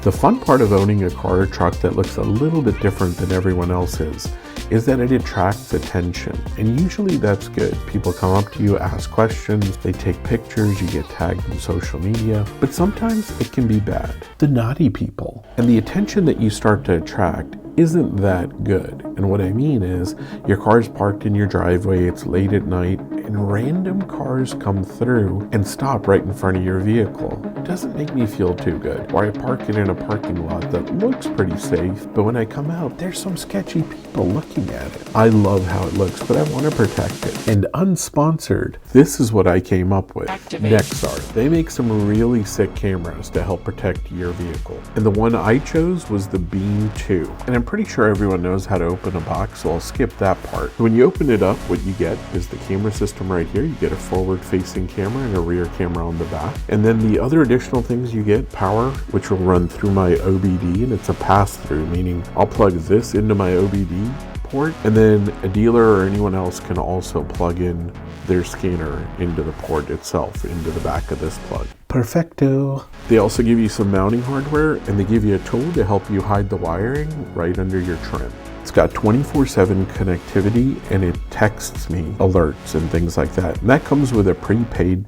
The fun part of owning a car or truck that looks a little bit different than everyone else's is that it attracts attention, and usually that's good. People come up to you, ask questions, they take pictures, you get tagged in social media, but sometimes it can be bad. The naughty people. And the attention that you start to attract isn't that good. And what I mean is, your car's parked in your driveway, it's late at night, and random cars come through and stop right in front of your vehicle. It doesn't make me feel too good. Or I park it in a parking lot that looks pretty safe, but when I come out, there's some sketchy people looking at it. I love how it looks, but I want to protect it. And unsponsored, this is what I came up with. Nexar. They make some really sick cameras to help protect your vehicle. And the one I chose was the Beam 2. And I'm pretty sure everyone knows how to open a box, so I'll skip that part. When you open it up, what you get is the camera system right here. You get a forward-facing camera and a rear camera on the back. And then the other additional things you get, power, which will run through my OBD, and it's a pass-through, meaning I'll plug this into my OBD port, and then a dealer or anyone else can also plug in their scanner into the port itself, into the back of this plug. Perfecto. They also give you some mounting hardware, and they give you a tool to help you hide the wiring right under your trim. It's got 24/7 connectivity, and it texts me alerts and things like that. And that comes with a prepaid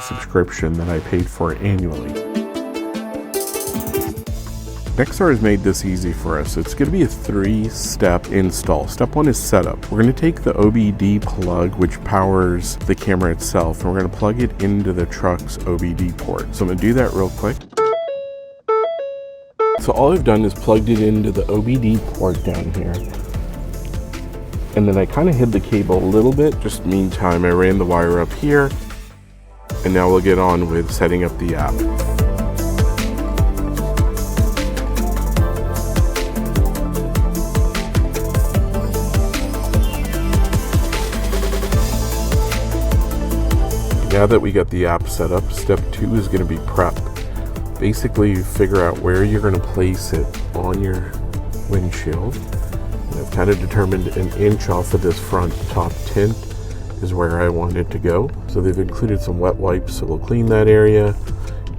subscription that I paid for annually. Nexar has made this easy for us. It's going to be a 3-step install. Step 1 is setup. We're going to take the OBD plug, which powers the camera itself, and we're going to plug it into the truck's OBD port. So I'm going to do that real quick. So all I've done is plugged it into the OBD port down here. And then I kind of hid the cable a little bit. Just meantime, I ran the wire up here. And now we'll get on with setting up the app. Now that we got the app set up, step 2 is going to be prep. Basically, figure out where you're going to place it on your windshield. And I've kind of determined an inch off of this front top tint is where I want it to go. So they've included some wet wipes, so we'll clean that area.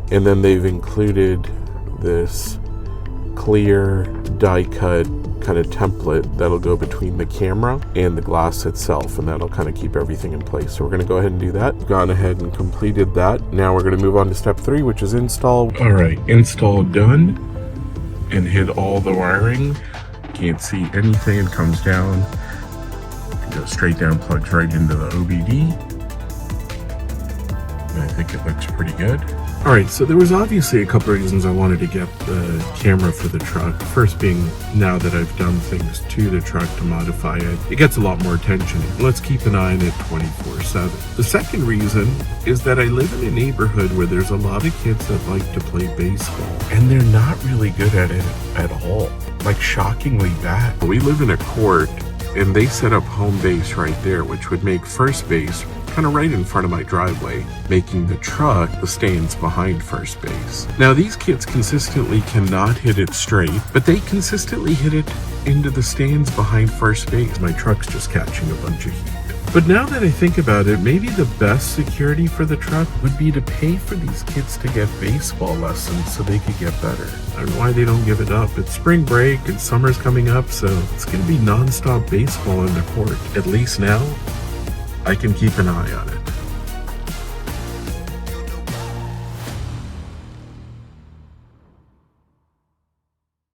And then they've included this clear die cut kind of template that'll go between the camera and the glass itself, and that'll kind of keep everything in place. So we're going to go ahead and do that. Gone ahead and completed that. Now we're going to move on to step 3, which is install. All right, install done, and hit all the wiring. Can't see anything. It comes down, goes straight down, plugs right into the OBD. And I think it looks pretty good. All right, so there was obviously a couple of reasons I wanted to get the camera for the truck. First being, now that I've done things to the truck to modify it, it gets a lot more attention. Let's keep an eye on it 24/7. The second reason is that I live in a neighborhood where there's a lot of kids that like to play baseball, and they're not really good at it at all. Like, shockingly bad. We live in a court, and they set up home base right there, which would make first base kind of right in front of my driveway, making the truck the stands behind first base. Now, these kids consistently cannot hit it straight, but they consistently hit it into the stands behind first base. My truck's just catching a bunch of heat. But now that I think about it, maybe the best security for the truck would be to pay for these kids to get baseball lessons so they could get better. I don't know why they don't give it up. It's spring break and summer's coming up, so it's going to be non-stop baseball in the court. At least now, I can keep an eye on it.